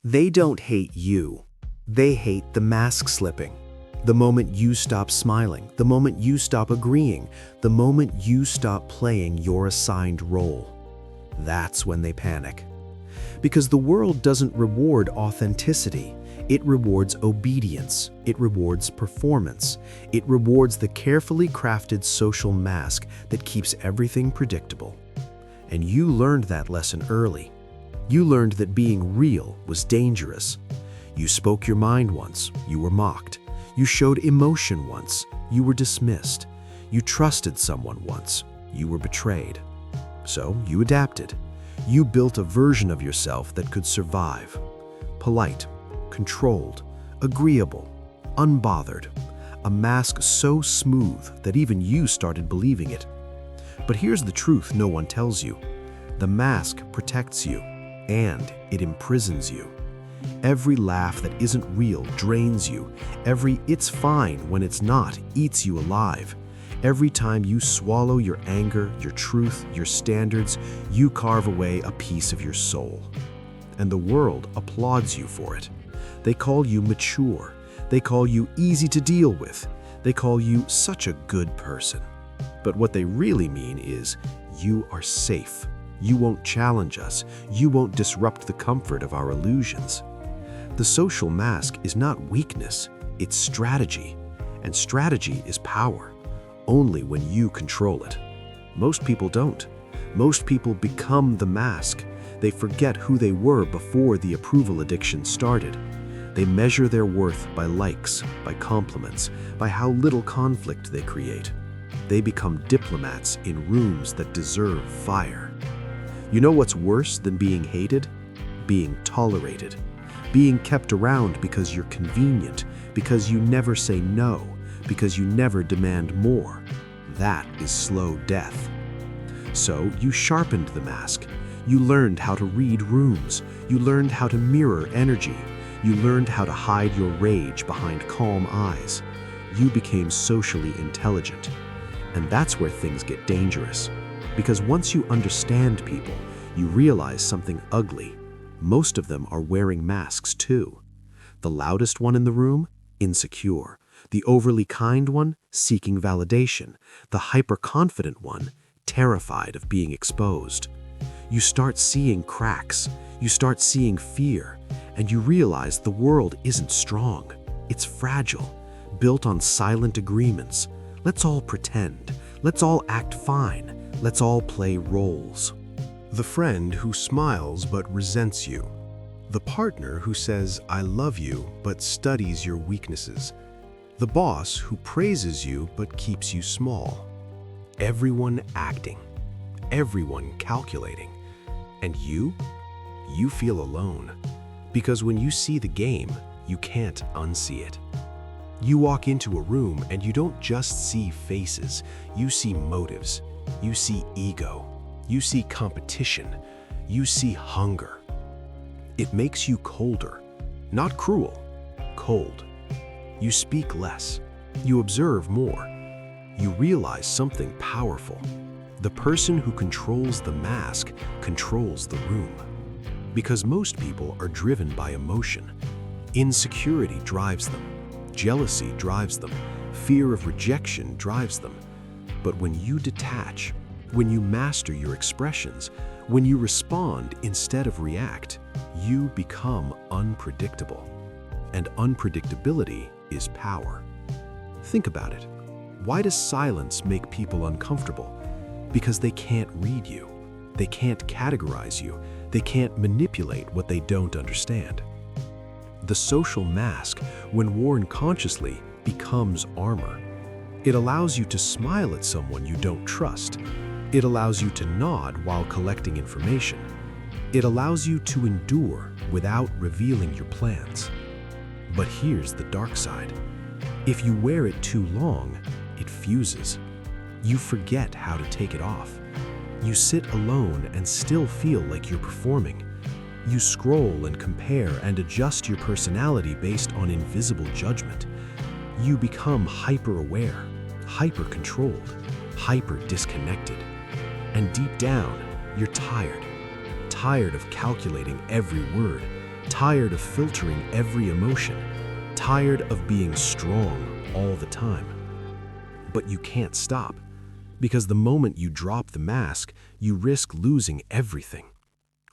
They don't hate you. They hate the mask slipping. The moment you stop smiling, the moment you stop agreeing, the moment you stop playing your assigned role. That's when they panic. Because the world doesn't reward authenticity. It rewards obedience. It rewards performance. It rewards the carefully crafted social mask that keeps everything predictable. And you learned that lesson early. You learned that being real was dangerous. You spoke your mind once, you were mocked. You showed emotion once, you were dismissed. You trusted someone once, you were betrayed. So you adapted. You built a version of yourself that could survive. Polite, controlled, agreeable, unbothered. A mask so smooth that even you started believing it. But here's the truth no one tells you. The mask protects you, and it imprisons you. Every laugh that isn't real drains you. Every "it's fine" when it's not eats you alive. Every time you swallow your anger, your truth, your standards, you carve away a piece of your soul. And the world applauds you for it. They call you mature. They call you easy to deal with. They call you such a good person. But what they really mean is, you are safe. You won't challenge us. You won't disrupt the comfort of our illusions. The social mask is not weakness, it's strategy. And strategy is power, only when you control it. Most people don't. Most people become the mask. They forget who they were before the approval addiction started. They measure their worth by likes, by compliments, by how little conflict they create. They become diplomats in rooms that deserve fire. You know what's worse than being hated? Being tolerated. Being kept around because you're convenient, because you never say no, because you never demand more. That is slow death. So you sharpened the mask. You learned how to read rooms. You learned how to mirror energy. You learned how to hide your rage behind calm eyes. You became socially intelligent. And that's where things get dangerous. Because once you understand people, you realize something ugly. Most of them are wearing masks too. The loudest one in the room, insecure. The overly kind one, seeking validation. The hyper-confident one, terrified of being exposed. You start seeing cracks. You start seeing fear. And you realize the world isn't strong. It's fragile, built on silent agreements. Let's all pretend. Let's all act fine. Let's all play roles. The friend who smiles but resents you. The partner who says, "I love you," but studies your weaknesses. The boss who praises you but keeps you small. Everyone acting. Everyone calculating. And you? You feel alone. Because when you see the game, you can't unsee it. You walk into a room and you don't just see faces, you see motives, you see ego, you see competition, you see hunger. It makes you colder, not cruel, cold. You speak less, you observe more, you realize something powerful. The person who controls the mask controls the room. Because most people are driven by emotion. Insecurity drives them. Jealousy drives them. Fear of rejection drives them. But when you detach, when you master your expressions, when you respond instead of react, you become unpredictable. And unpredictability is power. Think about it. Why does silence make people uncomfortable? Because they can't read you. They can't categorize you. They can't manipulate what they don't understand. The social mask, when worn consciously, becomes armor. It allows you to smile at someone you don't trust. It allows you to nod while collecting information. It allows you to endure without revealing your plans. But here's the dark side. If you wear it too long, it fuses. You forget how to take it off. You sit alone and still feel like you're performing. You scroll and compare and adjust your personality based on invisible judgment. You become hyper-aware, hyper-controlled, hyper-disconnected. And deep down, you're tired. Tired of calculating every word. tired of filtering every emotion, tired of being strong all the time. But you can't stop, because the moment you drop the mask, you risk losing everything.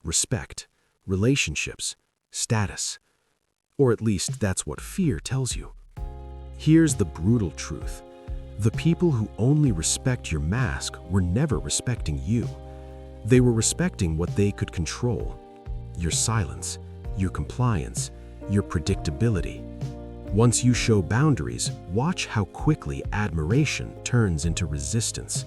Respect, relationships, status. Or at least that's what fear tells you. Here's the brutal truth. The people who only respect your mask were never respecting you. They were respecting what they could control. Your silence, your compliance, your predictability. Once you show boundaries, watch how quickly admiration turns into resistance.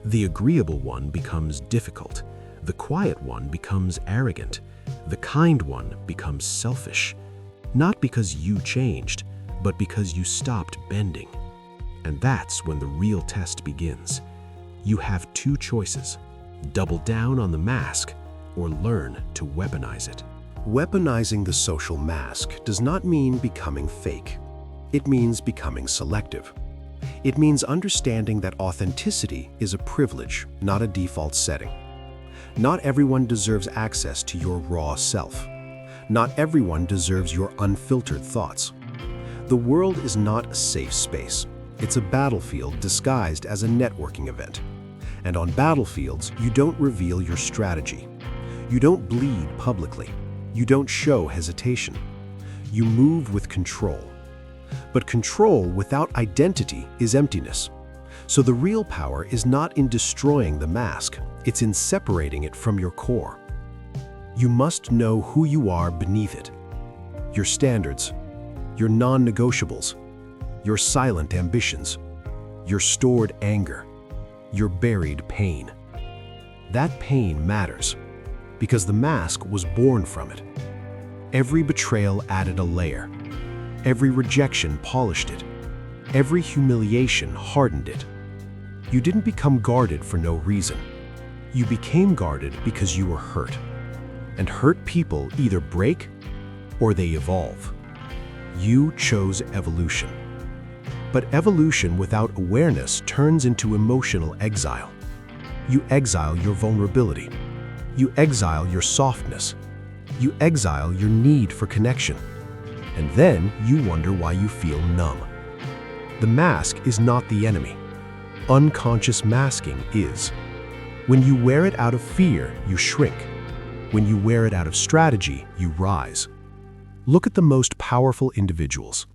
The agreeable one becomes difficult. The quiet one becomes arrogant. The kind one becomes selfish. Not because you changed, but because you stopped bending. And that's when the real test begins. You have two choices: double down on the mask or learn to weaponize it. Weaponizing the social mask does not mean becoming fake. It means becoming selective. It means understanding that authenticity is a privilege, not a default setting. Not everyone deserves access to your raw self. Not everyone deserves your unfiltered thoughts. The world is not a safe space. It's a battlefield disguised as a networking event. And on battlefields, you don't reveal your strategy. You don't bleed publicly. You don't show hesitation. You move with control. But control without identity is emptiness. So the real power is not in destroying the mask, it's in separating it from your core. You must know who you are beneath it. Your standards, your non-negotiables, your silent ambitions, your stored anger, your buried pain. That pain matters, because the mask was born from it. Every betrayal added a layer. Every rejection polished it. Every humiliation hardened it. You didn't become guarded for no reason. You became guarded because you were hurt. And hurt people either break or they evolve. You chose evolution. But evolution without awareness turns into emotional exile. You exile your vulnerability. You exile your softness. You exile your need for connection. And then you wonder why you feel numb. The mask is not the enemy. Unconscious masking is. When you wear it out of fear, you shrink. When you wear it out of strategy, you rise. Look at the most powerful individuals.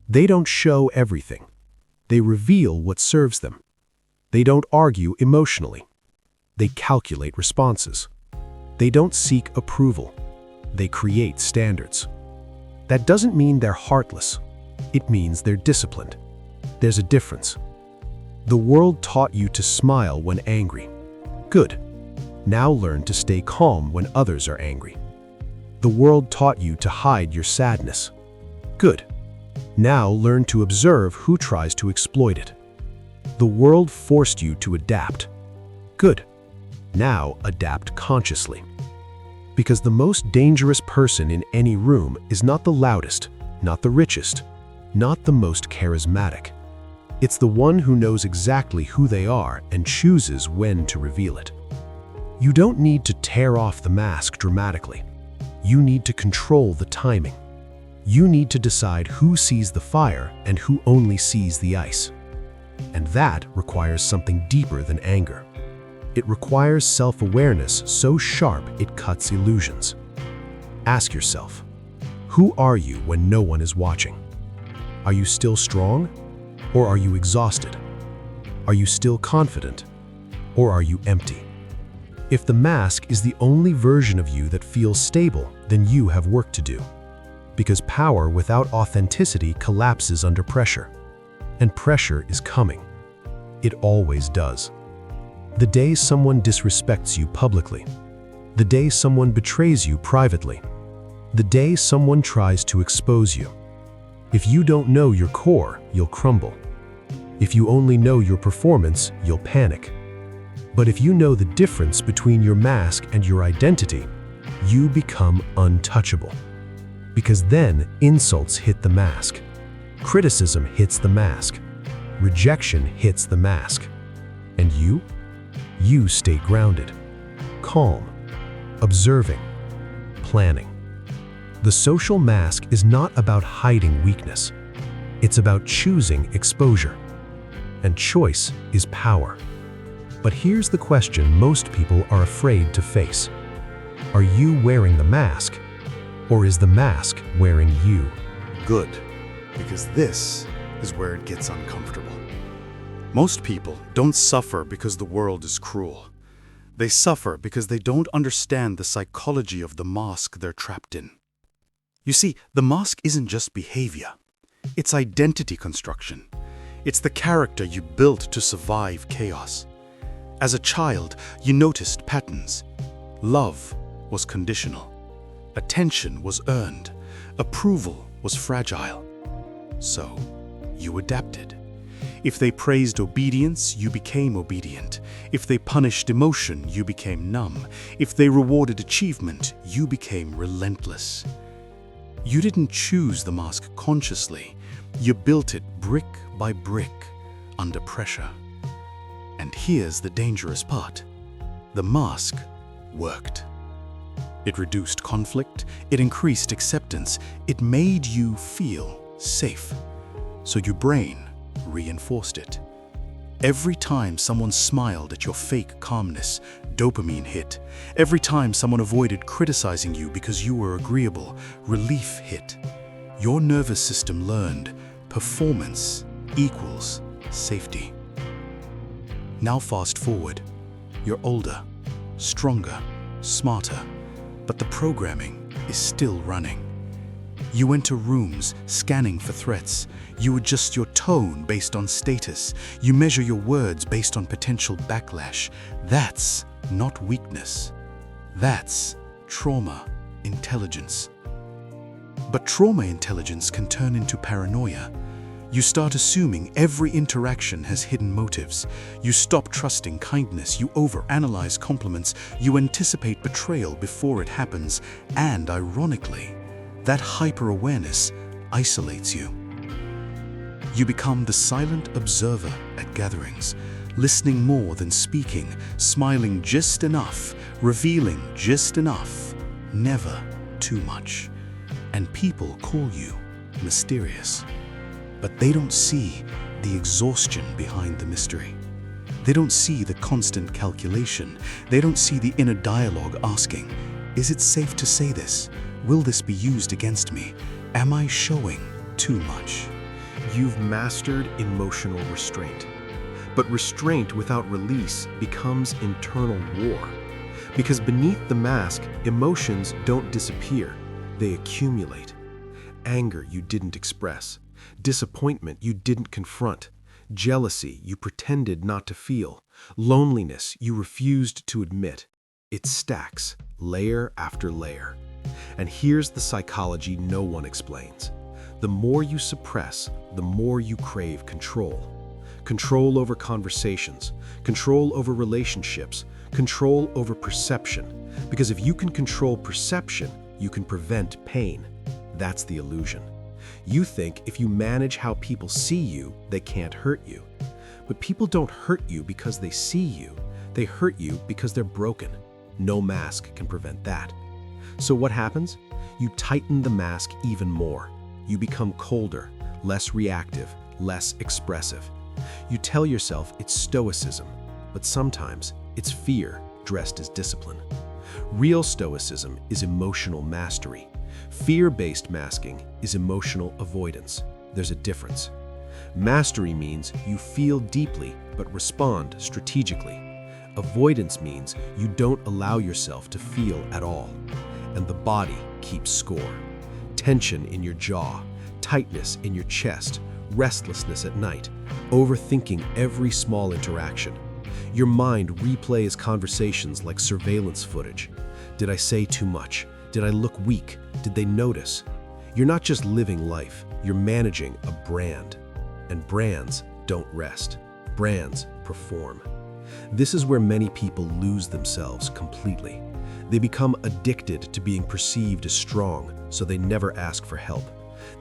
They don't show everything. They reveal what serves them. They don't argue emotionally. They calculate responses. They don't seek approval. They create standards. That doesn't mean they're heartless. It means they're disciplined. There's a difference. The world taught you to smile when angry. Good. Now learn to stay calm when others are angry. The world taught you to hide your sadness. Good. Now learn to observe who tries to exploit it. The world forced you to adapt. Good. Now adapt consciously. Because the most dangerous person in any room is not the loudest, not the richest, not the most charismatic. It's the one who knows exactly who they are and chooses when to reveal it. You don't need to tear off the mask dramatically. You need to control the timing. You need to decide who sees the fire and who only sees the ice. And that requires something deeper than anger. It requires self-awareness so sharp it cuts illusions. Ask yourself, who are you when no one is watching? Are you still strong, or are you exhausted? Are you still confident, or are you empty? If the mask is the only version of you that feels stable, then you have work to do. Because power without authenticity collapses under pressure. And pressure is coming. It always does. The day someone disrespects you publicly. The day someone betrays you privately. The day someone tries to expose you. If you don't know your core, you'll crumble. If you only know your performance, you'll panic. But if you know the difference between your mask and your identity, you become untouchable. Because then insults hit the mask. Criticism hits the mask. Rejection hits the mask. And you stay grounded, calm, observing, planning. The social mask is not about hiding weakness. It's about choosing exposure. And choice is power. But here's the question most people are afraid to face. Are you wearing the mask, or is the mask wearing you? Good, because this is where it gets uncomfortable. Most people don't suffer because the world is cruel. They suffer because they don't understand the psychology of the mask they're trapped in. You see, the mask isn't just behavior. It's identity construction. It's the character you built to survive chaos. As a child, you noticed patterns. Love was conditional. Attention was earned. Approval was fragile. So, you adapted. If they praised obedience, you became obedient. If they punished emotion, you became numb. If they rewarded achievement, you became relentless. You didn't choose the mask consciously. You built it brick by brick under pressure. And here's the dangerous part. The mask worked. It reduced conflict, it increased acceptance, it made you feel safe. So your brain reinforced it. Every time someone smiled at your fake calmness, dopamine hit. Every time someone avoided criticizing you because you were agreeable, relief hit. Your nervous system learned performance equals safety. Now fast forward. You're older, stronger, smarter, but the programming is still running. You enter rooms scanning for threats. You adjust your tone based on status. You measure your words based on potential backlash. That's not weakness. That's trauma intelligence. But trauma intelligence can turn into paranoia. You start assuming every interaction has hidden motives. You stop trusting kindness. You overanalyze compliments. You anticipate betrayal before it happens. And ironically, that hyper-awareness isolates you. You become the silent observer at gatherings, listening more than speaking, smiling just enough, revealing just enough, never too much. And people call you mysterious. But they don't see the exhaustion behind the mystery. They don't see the constant calculation. They don't see the inner dialogue asking, is it safe to say this? Will this be used against me? Am I showing too much? You've mastered emotional restraint. But restraint without release becomes internal war. Because beneath the mask, emotions don't disappear, they accumulate. Anger you didn't express. Disappointment you didn't confront. Jealousy you pretended not to feel. Loneliness you refused to admit. It stacks, layer after layer. And here's the psychology no one explains. The more you suppress, the more you crave control. Control over conversations, control over relationships, control over perception. Because if you can control perception, you can prevent pain. That's the illusion. You think if you manage how people see you, they can't hurt you. But people don't hurt you because they see you. They hurt you because they're broken. No mask can prevent that. So what happens? You tighten the mask even more. You become colder, less reactive, less expressive. You tell yourself it's stoicism, but sometimes it's fear dressed as discipline. Real stoicism is emotional mastery. Fear-based masking is emotional avoidance. There's a difference. Mastery means you feel deeply but respond strategically. Avoidance means you don't allow yourself to feel at all. And the body keeps score. Tension in your jaw, tightness in your chest, restlessness at night, overthinking every small interaction. Your mind replays conversations like surveillance footage. Did I say too much? Did I look weak? Did they notice? You're not just living life, you're managing a brand. And brands don't rest. Brands perform. This is where many people lose themselves completely. They become addicted to being perceived as strong, so they never ask for help.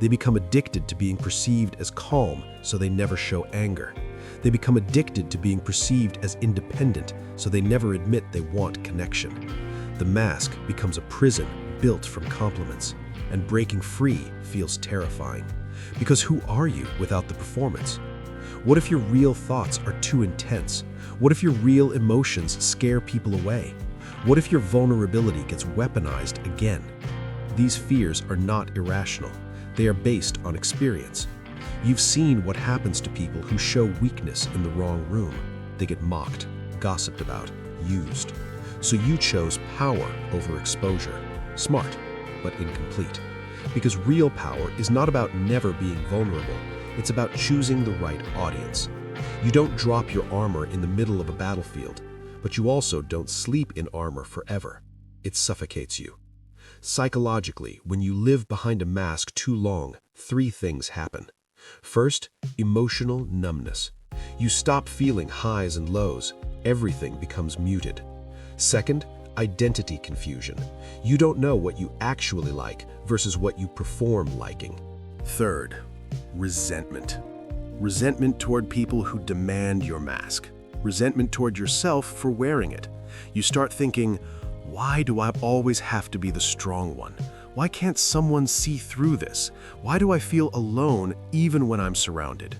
They become addicted to being perceived as calm, so they never show anger. They become addicted to being perceived as independent, so they never admit they want connection. The mask becomes a prison built from compliments. and breaking free feels terrifying. Because who are you without the performance? What if your real thoughts are too intense? What if your real emotions scare people away? What if your vulnerability gets weaponized again? These fears are not irrational. They are based on experience. You've seen what happens to people who show weakness in the wrong room. They get mocked, gossiped about, used. So you chose power over exposure. Smart, but incomplete. Because real power is not about never being vulnerable. It's about choosing the right audience. You don't drop your armor in the middle of a battlefield, but you also don't sleep in armor forever. It suffocates you. Psychologically, when you live behind a mask too long, 3 things happen. First, emotional numbness. You stop feeling highs and lows. Everything becomes muted. Second, identity confusion. You don't know what you actually like versus what you perform liking. Third, resentment. Resentment toward people who demand your mask. Resentment toward yourself for wearing it. You start thinking, why do I always have to be the strong one? Why can't someone see through this? Why do I feel alone even when I'm surrounded?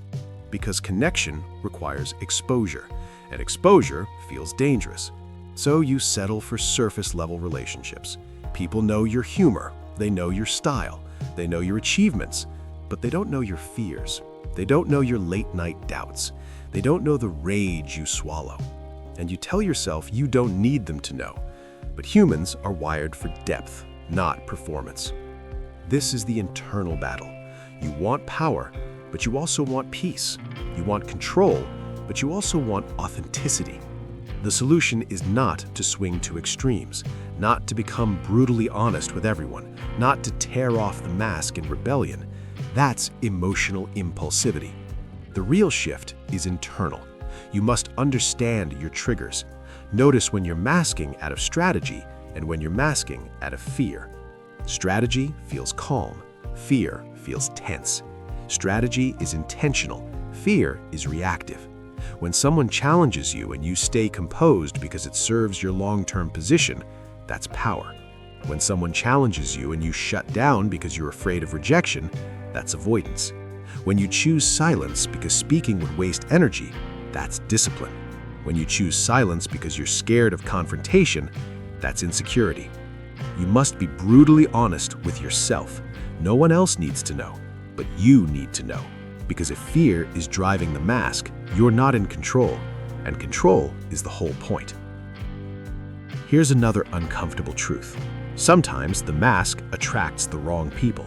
Because connection requires exposure, and exposure feels dangerous. So you settle for surface-level relationships. People know your humor, they know your style, they know your achievements, but they don't know your fears. They don't know your late-night doubts. They don't know the rage you swallow. And you tell yourself you don't need them to know. But humans are wired for depth, not performance. This is the internal battle. You want power, but you also want peace. You want control, but you also want authenticity. The solution is not to swing to extremes, not to become brutally honest with everyone, not to tear off the mask in rebellion. That's emotional impulsivity. The real shift is internal. You must understand your triggers. Notice when you're masking out of strategy and when you're masking out of fear. Strategy feels calm. Fear feels tense. Strategy is intentional. Fear is reactive. When someone challenges you and you stay composed because it serves your long-term position, that's power. When someone challenges you and you shut down because you're afraid of rejection, that's avoidance. When you choose silence because speaking would waste energy, that's discipline. When you choose silence because you're scared of confrontation, that's insecurity. You must be brutally honest with yourself. No one else needs to know, but you need to know. Because if fear is driving the mask, you're not in control, and control is the whole point. Here's another uncomfortable truth. Sometimes the mask attracts the wrong people.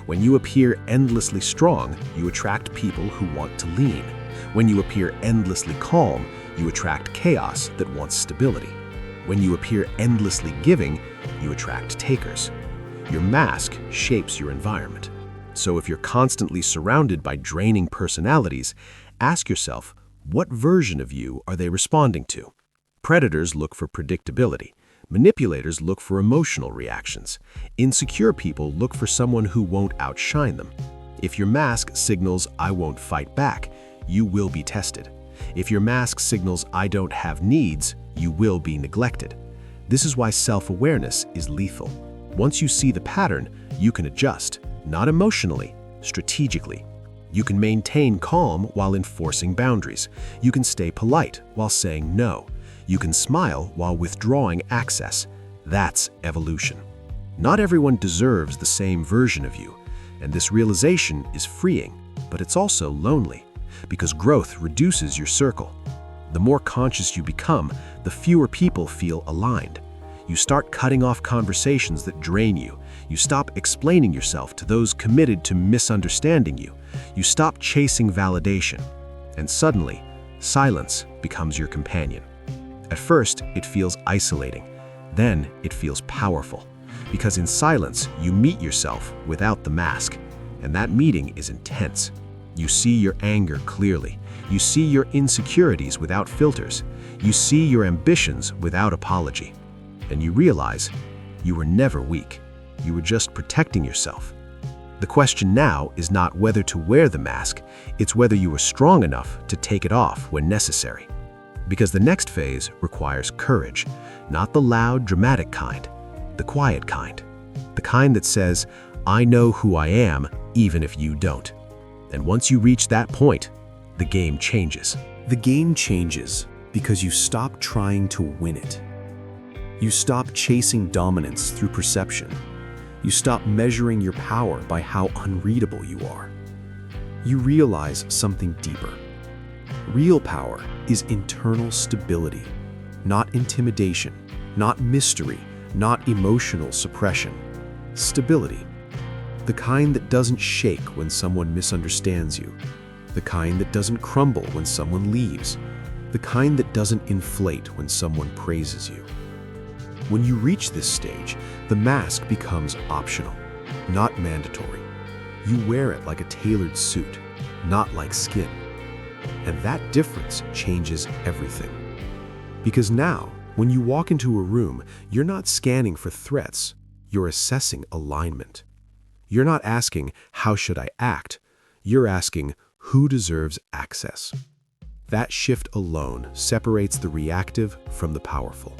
When you appear endlessly strong, you attract people who want to lean. When you appear endlessly calm, you attract chaos that wants stability. When you appear endlessly giving, you attract takers. Your mask shapes your environment. So if you're constantly surrounded by draining personalities, ask yourself, what version of you are they responding to? Predators look for predictability. Manipulators look for emotional reactions. Insecure people look for someone who won't outshine them. If your mask signals, I won't fight back, you will be tested. If your mask signals, I don't have needs, you will be neglected. This is why self-awareness is lethal. Once you see the pattern, you can adjust, not emotionally, strategically. You can maintain calm while enforcing boundaries. You can stay polite while saying no. You can smile while withdrawing access. That's evolution. Not everyone deserves the same version of you, and this realization is freeing, but it's also lonely, because growth reduces your circle. The more conscious you become, the fewer people feel aligned. You start cutting off conversations that drain you. You stop explaining yourself to those committed to misunderstanding you. You stop chasing validation. And suddenly, silence becomes your companion. At first, it feels isolating. Then it feels powerful. Because in silence, you meet yourself without the mask. And that meeting is intense. You see your anger clearly. You see your insecurities without filters. You see your ambitions without apology. And you realize you were never weak. You were just protecting yourself. The question now is not whether to wear the mask, it's whether you are strong enough to take it off when necessary. Because the next phase requires courage, not the loud, dramatic kind, the quiet kind. The kind that says, I know who I am, even if you don't. And once you reach that point, the game changes. The game changes because you stop trying to win it. You stop chasing dominance through perception. You stop measuring your power by how unreadable you are. You realize something deeper. Real power is internal stability, not intimidation, not mystery, not emotional suppression. Stability. The kind that doesn't shake when someone misunderstands you. The kind that doesn't crumble when someone leaves. The kind that doesn't inflate when someone praises you. When you reach this stage, the mask becomes optional, not mandatory. You wear it like a tailored suit, not like skin. And that difference changes everything. Because now, when you walk into a room, you're not scanning for threats, you're assessing alignment. You're not asking, how should I act? You're asking, who deserves access? That shift alone separates the reactive from the powerful.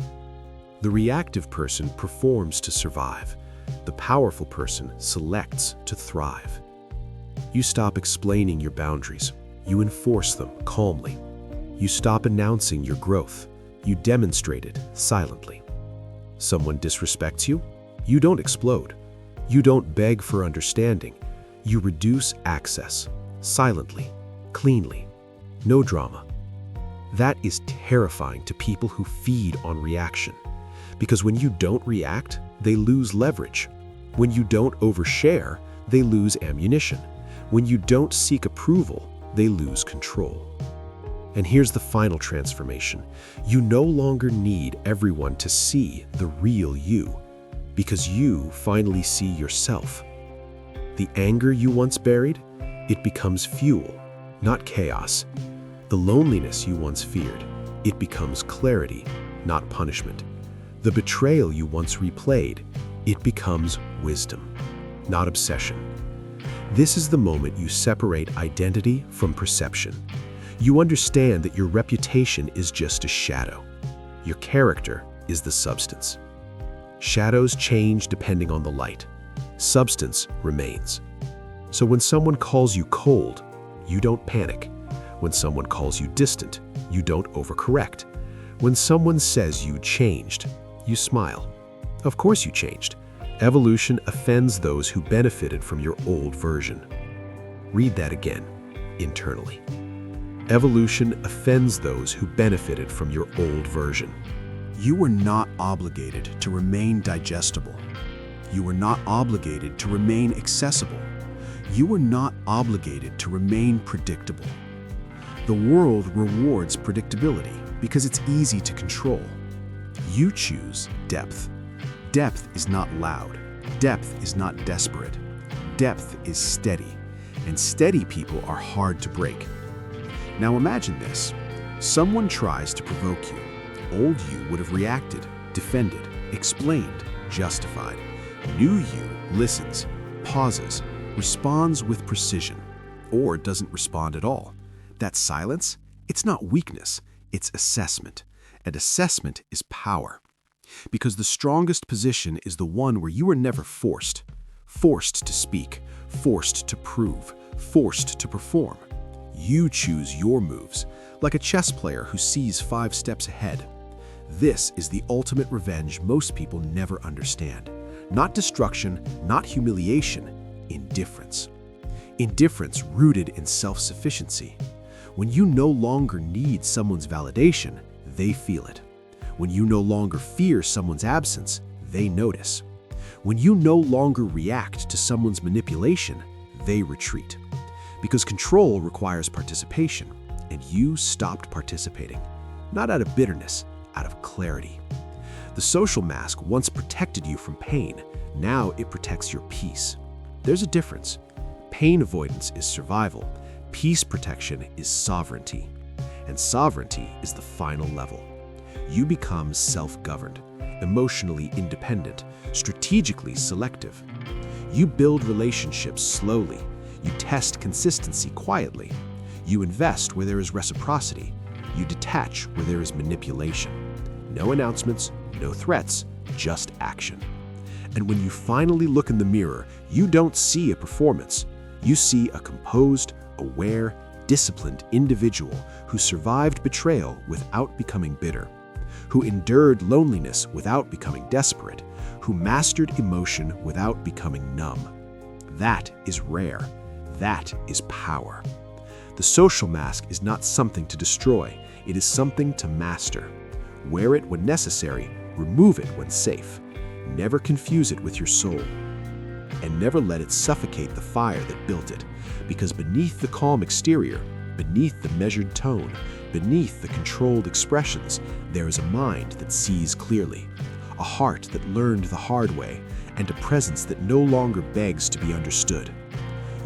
The reactive person performs to survive. The powerful person selects to thrive. You stop explaining your boundaries. You enforce them calmly. You stop announcing your growth. You demonstrate it silently. Someone disrespects you? You don't explode. You don't beg for understanding. You reduce access, silently, cleanly. No drama. That is terrifying to people who feed on reaction. Because when you don't react, they lose leverage. When you don't overshare, they lose ammunition. When you don't seek approval, they lose control. And here's the final transformation. You no longer need everyone to see the real you, because you finally see yourself. The anger you once buried, it becomes fuel, not chaos. The loneliness you once feared, it becomes clarity, not punishment. The betrayal you once replayed, it becomes wisdom, not obsession. This is the moment you separate identity from perception. You understand that your reputation is just a shadow. Your character is the substance. Shadows change depending on the light. Substance remains. So when someone calls you cold, you don't panic. When someone calls you distant, you don't overcorrect. When someone says you changed, you smile. Of course you changed. Evolution offends those who benefited from your old version. Read that again, internally. Evolution offends those who benefited from your old version. You were not obligated to remain digestible. You were not obligated to remain accessible. You were not obligated to remain predictable. The world rewards predictability because it's easy to control. You choose depth. Depth is not loud. Depth is not desperate. Depth is steady. And steady people are hard to break. Now imagine this. Someone tries to provoke you. Old you would have reacted, defended, explained, justified. New you listens, pauses, responds with precision, or doesn't respond at all. That silence, it's not weakness, it's assessment. And assessment is power. Because the strongest position is the one where you are never forced. Forced to speak, forced to prove, forced to perform. You choose your moves, like a chess player who sees 5 steps ahead. This is the ultimate revenge most people never understand. Not destruction, not humiliation, indifference. Indifference rooted in self-sufficiency. When you no longer need someone's validation, they feel it. When you no longer fear someone's absence, they notice. When you no longer react to someone's manipulation, they retreat. Because control requires participation, and you stopped participating. Not out of bitterness, out of clarity. The social mask once protected you from pain. Now it protects your peace. There's a difference. Pain avoidance is survival. Peace protection is sovereignty. And sovereignty is the final level. You become self-governed, emotionally independent, strategically selective. You build relationships slowly. You test consistency quietly. You invest where there is reciprocity. You detach where there is manipulation. No announcements, no threats, just action. And when you finally look in the mirror, you don't see a performance. You see a composed, aware, disciplined individual who survived betrayal without becoming bitter, who endured loneliness without becoming desperate, who mastered emotion without becoming numb. That is rare. That is power. The social mask is not something to destroy. It is something to master. Wear it when necessary, remove it when safe. Never confuse it with your soul. And never let it suffocate the fire that built it, because beneath the calm exterior, beneath the measured tone, beneath the controlled expressions, there is a mind that sees clearly, a heart that learned the hard way, and a presence that no longer begs to be understood.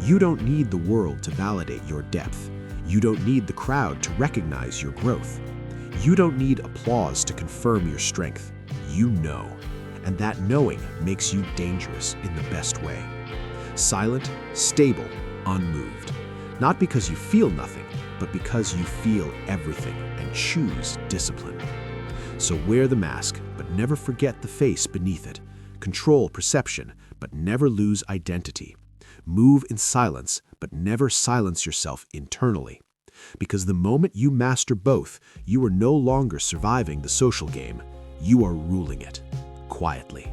You don't need the world to validate your depth. You don't need the crowd to recognize your growth. You don't need applause to confirm your strength. You know. And that knowing makes you dangerous in the best way. Silent, stable, unmoved. Not because you feel nothing, but because you feel everything and choose discipline. So wear the mask, but never forget the face beneath it. Control perception, but never lose identity. Move in silence, but never silence yourself internally. Because the moment you master both, you are no longer surviving the social game. You are ruling it. Quietly.